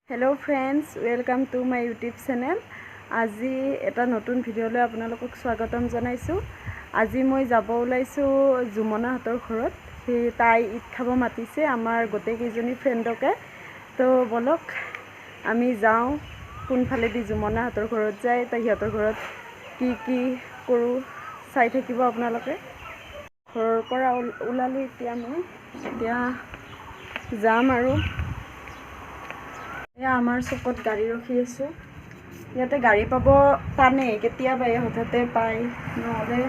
Hello friends, welcome to my YouTube channel. আজি এটা নতুন ভিডিঅ'লৈ আপোনালোকক স্বাগতম জনাইছোঁ। আজি মই যাব ওলাইছোঁ জুমনাহঁতৰ ঘৰত। তাই ঈদ খাব মাতিছে আমাৰ গোটেইকেইজনী ফ্ৰেণ্ডকে। তো বলক আমি যাওঁ, কোনফালেদি জুমনাহঁতৰ ঘৰত যায়, সিহঁতৰ ঘৰত কি কি কৰোঁ চাই থাকিব আপোনালোকে। ঘৰৰ পৰা ওলালোঁ এতিয়া যাম আৰু। এয়া আমাৰ চকত গাড়ী ৰখি আছোঁ। ইয়াতে গাড়ী পাব টানে, কেতিয়াবা হঠাতে পায়, নহ'লে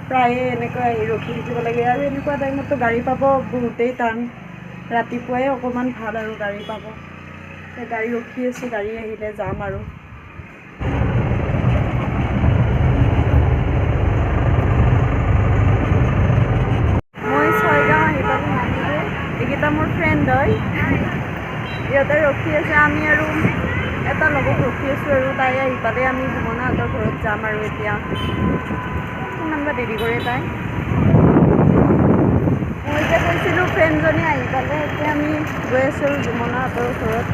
প্ৰায়ে এনেকৈ ৰখি থাকিব লাগে। আৰু এনেকুৱা টাইমততো গাড়ী পাব বহুতেই টান। ৰাতিপুৱাই অকণমান ভাল আৰু গাড়ী পাব। গাড়ী ৰখি আছোঁ, গাড়ী আহিলে যাম আৰু। মই ছয়গাঁও আহি পালোঁ নামিলোঁ। এইকেইটা মোৰ ফ্ৰেণ্ড হয়, ইহঁতে ৰখি আছে। আমি আৰু এটা লগত ৰখি আছোঁ আৰু তাই আহি পালে আমি জুমনাহঁতৰ ঘৰত যাম আৰু। এতিয়া কিমান বা দেৰি কৰে তাই। মই যে কৈছিলোঁ ফ্ৰেণ্ডজনী আহি পালে, এতিয়া আমি গৈ আছোঁ জুমনাহঁতৰ ঘৰত।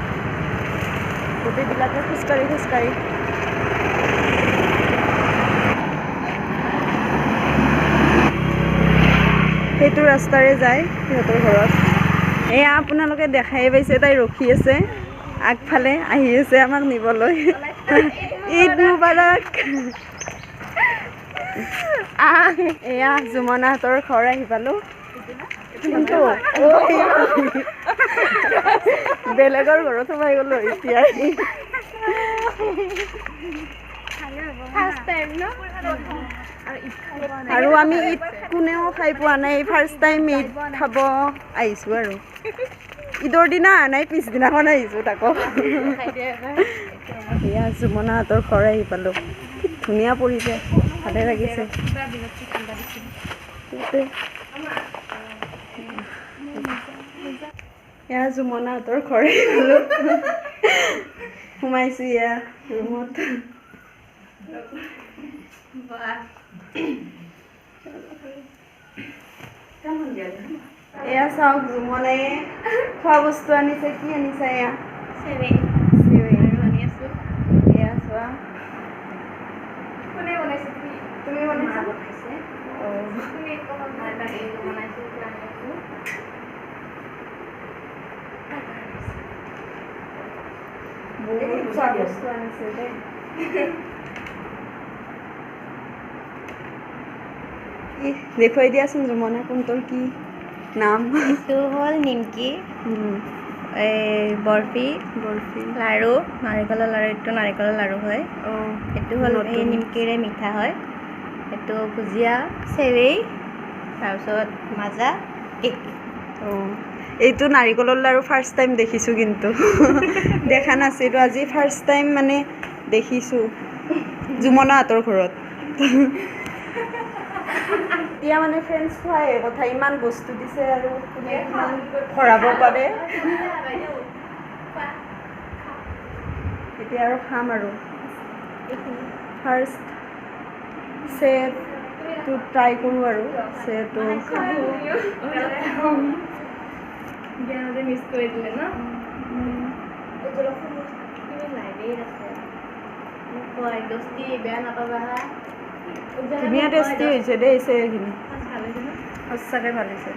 গোটেইবিলাকে খোজকাঢ়ি সেইটো ৰাস্তাৰে যায় সিহঁতৰ ঘৰত। এয়া আপোনালোকে দেখাই পাইছে, তাই ৰখি আছে আগফালে, আহি আছে আমাক নিবলৈ। ঈদ মুবাৰক। এয়া জুমনাহঁতৰ ঘৰ আহি পালোঁ। কিন্তু বেলেগৰ ঘৰত সোমাই গ'লোঁ এতিয়া। আৰু আমি ঈদ কোনেও খাই পোৱা নাই, ফাৰ্ষ্ট টাইম ঈদ খাব আহিছোঁ আৰু। ঈদৰ দিনা অহা নাই, পিছদিনাখন আহিছোঁ তাকো। এয়া জুমনাহঁতৰ ঘৰ আহি পালোঁ। কি ধুনীয়া পৰিৱেশ, ভালে লাগিছে। এয়া জুমনাহঁতৰ ঘৰ আহি পালোঁ। সোমাইছোঁ এয়া ৰুমত। এয়া চাওক, জুমনাই খোৱা বস্তু আনিছে। কি আনিছে এয়া? এয়া চোৱা। তুমি বনাইছা? বহুত খোৱা বস্তু আনিছে দেই। দেখুৱাই দিয়াচোন জুমনা, কোনটোৰ কি নাম? এইটো হ'ল নিমকি, বৰফি লাড়ু, নাৰিকলৰ লাড়ু। এইটো নাৰিকলৰ লাড়ু হয়। এইটো হ'ল এই নিমকিৰে মিঠা হয়। এইটো ভুজিয়া, চেৱৈ, তাৰপিছত মাজা, কেক। এইটো নাৰিকলৰ লাড়ু ফাৰ্ষ্ট টাইম দেখিছোঁ, কিন্তু দেখা নাছিলোঁ। আজি ফাৰ্ষ্ট টাইম মানে দেখিছোঁ জুমনাহঁতৰ ঘৰত। এতিয়া মানে ফ্ৰেণ্ডছ খোৱাই কথা, ইমান বস্তু দিছে আৰু কোনে কিমান ভৰাব পাৰে। এতিয়া আৰু খাম আৰু। ফাৰ্ষ্ট চেটো ট্ৰাই কৰোঁ আৰু। চেটো মিছ কৰি দিলে ন। বেয়া নাপাবা। ধুনীয়া টেষ্টি হৈছে দেই চেখিনি, সঁচাকৈ ভাল হৈছে।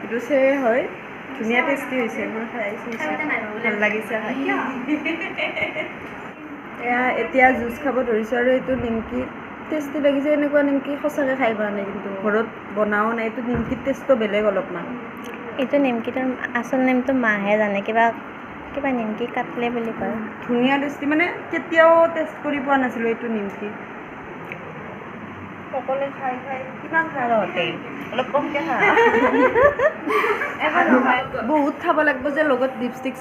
এইটো চে হয়, ধুনীয়া টেষ্টি হৈছে। মই খাই ভাল লাগিছে খাই। এয়া এতিয়া জুচ খাব ধৰিছোঁ আৰু এইটো নিমকি টেষ্টি লাগিছে। এনেকুৱা নিমকি সঁচাকৈ খাই পোৱা নাই, কিন্তু ঘৰত বনাও নাই। এইটো নিমকিৰ টেষ্টটো বেলেগ অলপমান। এইটো নিমকিটোৰ আচল নামটো মাহে জানে, কিবা নিমকি কাটলে বুলি কয়। ধুনীয়া টেষ্টি, মানে কেতিয়াও টেষ্ট কৰি পোৱা নাছিলোঁ এইটো নিমকি। সকলোৱে খাই কিমান খায় তহঁতে? অলপ কমকৈ খা। বহুত খাব লাগিব যে, লগত লিপষ্টিক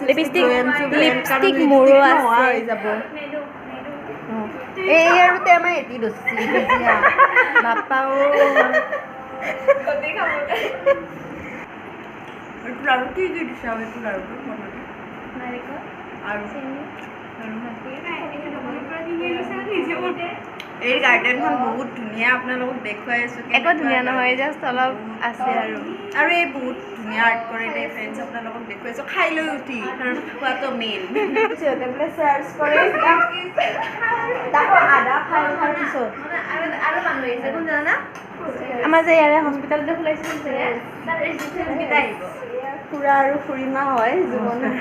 মোৰো নোহোৱা আছে। হৈ যাব। এই আৰু টেমা এটি দচি বাপাও লাড়ু কি দিছা? এইটো লাড়ুটো বনালে নাৰিকল আৰু চেনি এই গাৰ্ডেনখন বহুত ধুনীয়া, আপোনালোকক দেখুৱাই আছোঁ। একো ধুনীয়া নহয়, জাষ্ট অলপ আছে আৰু এই বহুত ধুনীয়া আৰ্ট কৰে দেই ফ্ৰেণ্ডছ, আপোনালোকক দেখুৱাইছোঁ। খাই লৈ উঠি কাৰণ খোৱাটো মেইন। সিহঁতে বোলে চাৰ্চ কৰে তাকো আধা খাই উঠাৰ পিছত আৰু মানুহ আহিছে কোন জানা? আমাৰ যে ইয়াৰে হস্পিটেল যে খোলাইছিল তাৰ ৰেজিষ্ট্ৰেশ্যনকেইটা আহিব। খুৰা আৰু খুৰীমা হয়, জীৱনৰ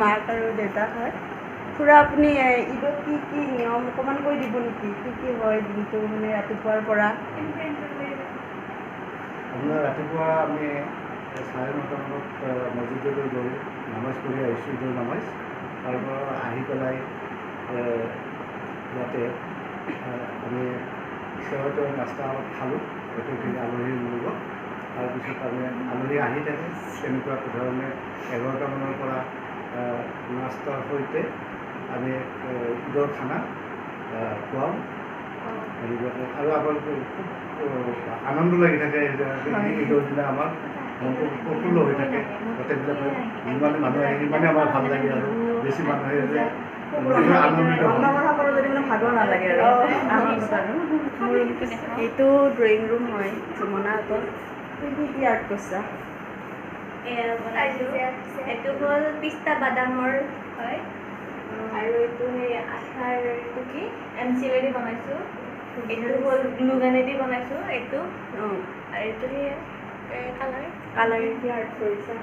মাক আৰু দেউতাক হয়। খুৰা, আপুনি ঈদত কি কি নিয়ম অকণমান কৈ দিব নেকি? কি কি হয় দিনটো, মানে ৰাতিপুৱাৰ পৰা? আপোনাৰ ৰাতিপুৱা আমি 9:30 মানত মছজিদলৈ গৈ নামাজ পঢ়ি আহিছোঁ, ঈদৰ নামাজ। তাৰপৰা আহি পেলাই ইয়াতে আমি ওচৰতে নাস্তা অলপ খালোঁ গোটেইখিনি আলহীৰ লগত। তাৰপিছত আমি আলহী আহি থাকে, তেনেকুৱা ধৰণে 11টা মানৰ পৰা নাস্তাৰ সৈতে আমি ঈদৰ খানা খুৱাওঁ। আৰু আমাৰ খুব আনন্দ লাগি থাকে, ঈদৰ দিনা আমাৰ মনটো প্ৰফুল্ল হৈ থাকে। গোটেইবিলাক যিমানে মানুহ আহে সিমানে আমাৰ ভাল লাগে, আৰু বেছি মানুহ আহিলে আনন্দিত ভাগৰ নালাগে আৰু এইটো ড্ৰয়িং ৰুম হয় যমুনাহঁতৰ। কি কি আৰ্ট কৰিছা? এইটো হ'ল পিস্তা বাদামৰ হয়, আৰু এইটো সেই আঠাৰ এইটো কি এমচিলেদি বনাইছোঁ। এইটো হ'ল গ্লুগানেদি বনাইছোঁ এইটো, আৰু এইটো সেই কালাৰেদি আৰ্ট কৰিছা।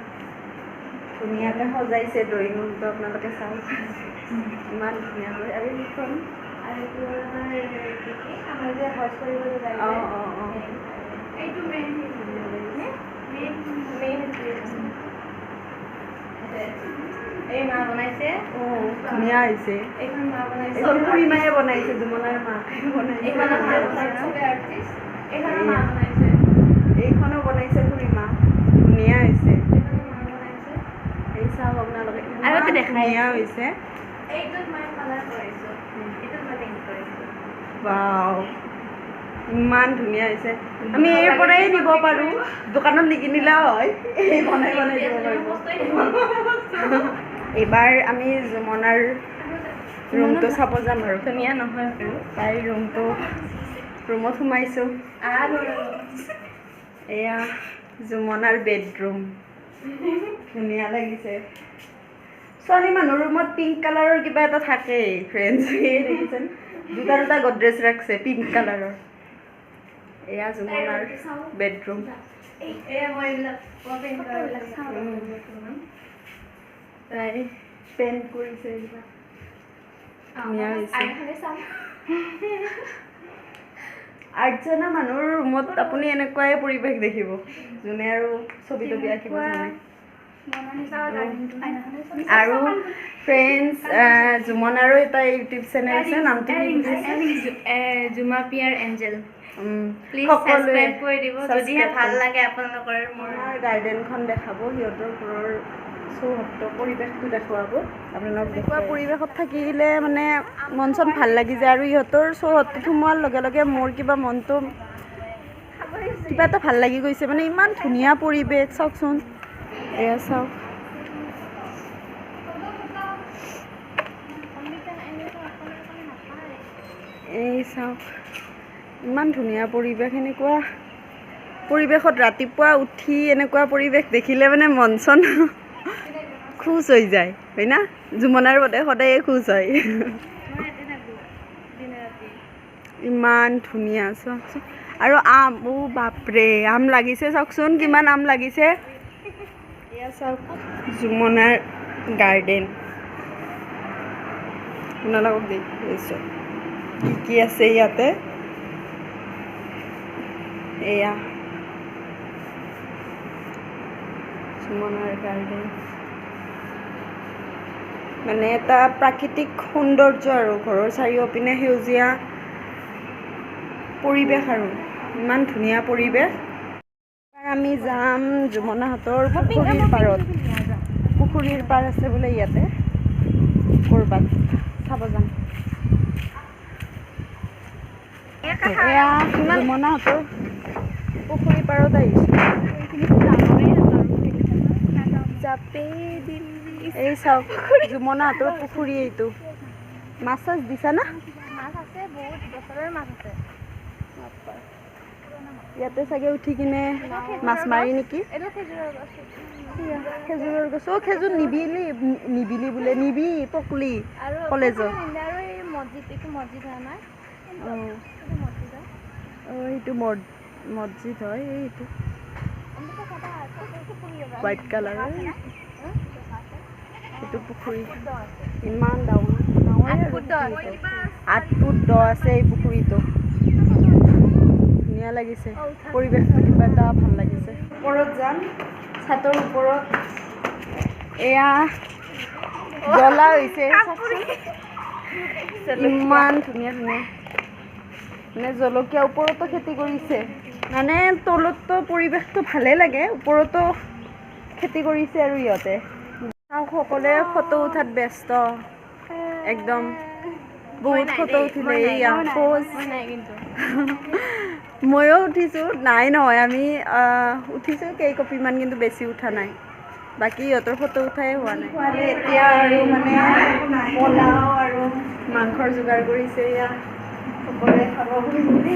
ধুনীয়াকৈ সজাইছে ড্ৰয়িং ৰুমটো, আপোনালোকে চাওক ইমান ধুনীয়াকৈ। আৰু সেইখন আৰু এইটো হ'ল আমাৰ এইটো কি আমাৰ যে হজ কৰিবলৈ যায় এইটো মেইন এই মা বনাইছে। ধুনীয়া হৈছে। এইখন মা বনাইছে, এইখন খুৰীমায়ে বনাইছে, যমুনাৰ মাকে বনাইছে। এইখনো মা বনাইছে, এইখনো মা বনাইছে, এইখনো বনাইছে খুৰীমা, ধুনীয়া হৈছে। এইখনো মা বনাইছে। এই চাওক আপোনালোকে আৰু ইমান এটা দেখাই ধুনীয়া হৈছে। এইটোত মই কালাৰ কৰিছোঁ, এইটোত মই পেইণ্ট কৰিছোঁ। ৱাও, ইমান ধুনীয়া হৈছে। আমি এই পৰাই নিব পাৰোঁ, দোকানত নিকিনিলেও হয়, এই বনাই বনাই দিব পাৰিব। এইবাৰ আমি যমুনাৰ ৰুমটো চাব যাম আৰু। ধুনীয়া নহয় আৰু তাইৰ ৰুমত সোমাইছোঁ। এয়া যমুনাৰ বেডৰুম, ধুনীয়া লাগিছে। ছোৱালী মানুহৰ ৰুমত পিংক কালাৰৰ কিবা এটা থাকেই ফ্ৰেণ্ডছ, এই দেখিছেন দুটা দুটা গডৰেজ ৰাখছে পিংক কালাৰৰ। এয়া যমুনাৰ বেডৰুম। তাই পেইণ্ট কৰিছে এইবিলাক, ধুনীয়া হৈছে। আৰ্ট জনা মানুহৰ ৰুমত আপুনি এনেকুৱাই পৰিৱেশ দেখিব, যোনে আৰু ছবি তবি আঁকিব জানে। আৰু ফ্ৰেণ্ডছ, যমুনাৰো এটা ইউটিউব চেনেল আছে, নামটো জুমা পিয়াৰ এঞ্জেল। প্লিজ সকলোৱে ছাবস্ক্ৰাইব কৰি দিব যদিহে ভাল লাগে আপোনালোকৰ। মোৰ গাৰ্ডেনখন দেখাব, সিহঁতৰ ঘৰৰ চৌহদটো পৰিৱেশটো দেখুৱাব আপোনালোক। এনেকুৱা পৰিৱেশত থাকিলে মানে মন চন ভাল লাগি যায়, আৰু ইহঁতৰ চৌহদটোত সোমোৱাৰ লগে লগে মোৰ কিবা মনটো কিবা এটা ভাল লাগি গৈছে। মানে ইমান ধুনীয়া পৰিৱেশ, চাওকচোন এয়া চাওক। এই চাওক ইমান ধুনীয়া পৰিৱেশ। এনেকুৱা পৰিৱেশত ৰাতিপুৱা উঠি এনেকুৱা পৰিৱেশ দেখিলে মানে মন চন খুচ হৈ যায়, হয় না? যমুনাৰ বোধে সদায়ে খুচ হয়। ইমান ধুনীয়া চাওকচোন। আৰু আম, বাপৰে আম লাগিছে, চাওকচোন কিমান আম লাগিছে। এয়া চাওক যমুনাৰ গাৰ্ডেন, আপোনালোকক দেখিছোঁ কি কি আছে ইয়াতে। এয়া যমুনাৰ গাৰ্ডেন, মানে এটা প্ৰাকৃতিক সৌন্দৰ্য আৰু ঘৰৰ চাৰিওপিনে সেউজীয়া পৰিৱেশ, আৰু ইমান ধুনীয়া পৰিৱেশ। আমি যাম যমুনাহঁতৰ পুখুৰীৰ পাৰত। পুখুৰীৰ পাৰ আছে বোলে ইয়াতে, ক'ৰবাত চাব যাম। এয়া যমুনাহঁতৰ পুখুৰী পাৰত আহিছোঁ। এই চাওক যমুনাহঁতৰ পুখুৰী এইটো। মাছ চাছ দিছা না? মাছ আছে, বহুত বছৰৰ মাছ আছে। ইয়াতে চাগে উঠি কিনে মাছ মাৰি নেকি? এইটো খেজুৰৰ গছ। খেজুৰৰ গছ খেজুৰ নিবিলি বোলে নিবি পকলি আৰু কলেজত। আৰু এই মছজিদ, এইটো মছজিদ হয় আমাৰ। এইটো মছজিদ হয়। এইটো হোৱাইট কালাৰৰ এইটো পুখুৰী ইমান ডাঙৰ 8 ফুট দ আছে এই পুখুৰীটো। ধুনীয়া লাগিছে পৰিৱেশটো, কিবা এটা ভাল লাগিছে। ওপৰত যাম, ছাতৰ ওপৰত এয়া জ্বলা হৈছে, ইমান ধুনীয়া ধুনীয়া মানে জলকীয়া ওপৰতো খেতি কৰিছে। মানে তলততো পৰিৱেশটো ভালে লাগে, ওপৰতো খেতি কৰিছে আৰু ইহঁতে সকলোৱে ফটো উঠাত ব্যস্ত একদম। বহুত ফটো উঠিলে এয়া পোজ। ময়ো উঠিছোঁ, নাই নহয় আমি উঠিছোঁ কেইকপিমান, কিন্তু বেছি উঠা নাই। বাকী ইহঁতৰ ফটো উঠাই হোৱা নাই। এতিয়া আৰু মানে পোলাও আৰু মাংসৰ যোগাৰ কৰিছে এয়া সকলোৱে খাব বুলি।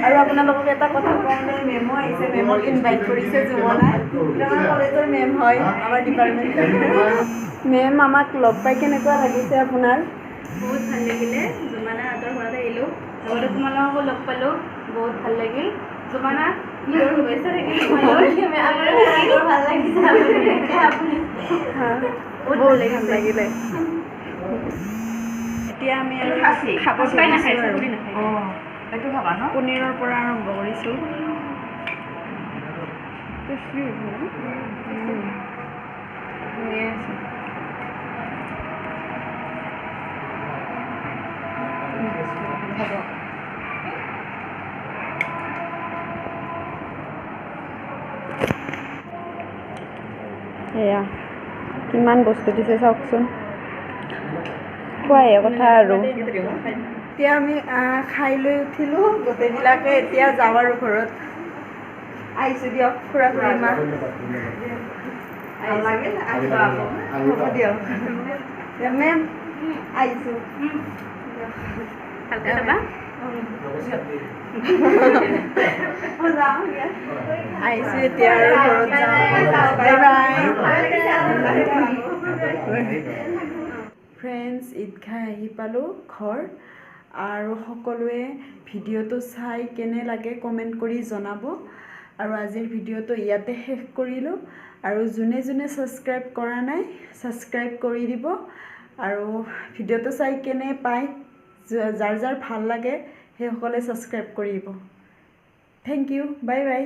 আৰু আপোনালোকক এটা কথা কওঁনে, মেমো আহিছে, মেমক ইনভাইট কৰিছে জুমনাই। আমাৰ কলেজৰ মেম হয়, আমাৰ ডিপাৰ্টমেণ্টৰ মেম। আমাক লগ পাই কেনেকুৱা লাগিছে আপোনাৰ? বহুত ভাল লাগিলে। জুমানাহঁতৰ ঘৰত আহিলোঁ, লগতে তোমালোককো লগ পালোঁ, বহুত ভাল লাগিল। জুমানা ঈদৰ শুভেচ্ছা থাকিল। ভাল লাগিছে বহুত ভাল লাগিলে। এতিয়া আমি আৰু খাব ধৰিছোঁ আৰু পনীৰৰ পৰা আৰম্ভ কৰিছোঁ। এয়া কিমান বস্তু দিছে চাওকচোন, খোৱাহে কথা আৰু। এতিয়া আমি খাই লৈ উঠিলোঁ গোটেইবিলাকে, এতিয়া যাওঁ আৰু ঘৰত। আহিছোঁ দিয়ক খুৰা খুৰীমা। হ'ব দিয়ক মেম, আহিছোঁ। ভালকৈ যাবা। আহিছোঁ এতিয়া আৰু ঘৰত যাওঁ। Bye bye friends. ঈদ খাই আহি পালোঁ ঘৰ, আৰু সকলোৱে ভিডিঅ'টো চাই কেনে লাগে কমেণ্ট কৰি জনাব। আৰু আজিৰ ভিডিঅ'টো ইয়াতে শেষ কৰিলোঁ। আৰু যোনে যোনে ছাবস্ক্ৰাইব কৰা নাই ছাবস্ক্ৰাইব কৰি দিব। আৰু ভিডিঅ'টো চাই কেনে পায়, যাৰ যাৰ ভাল লাগে সেইসকলে ছাবস্ক্ৰাইব কৰি দিব। Thank you, bye by.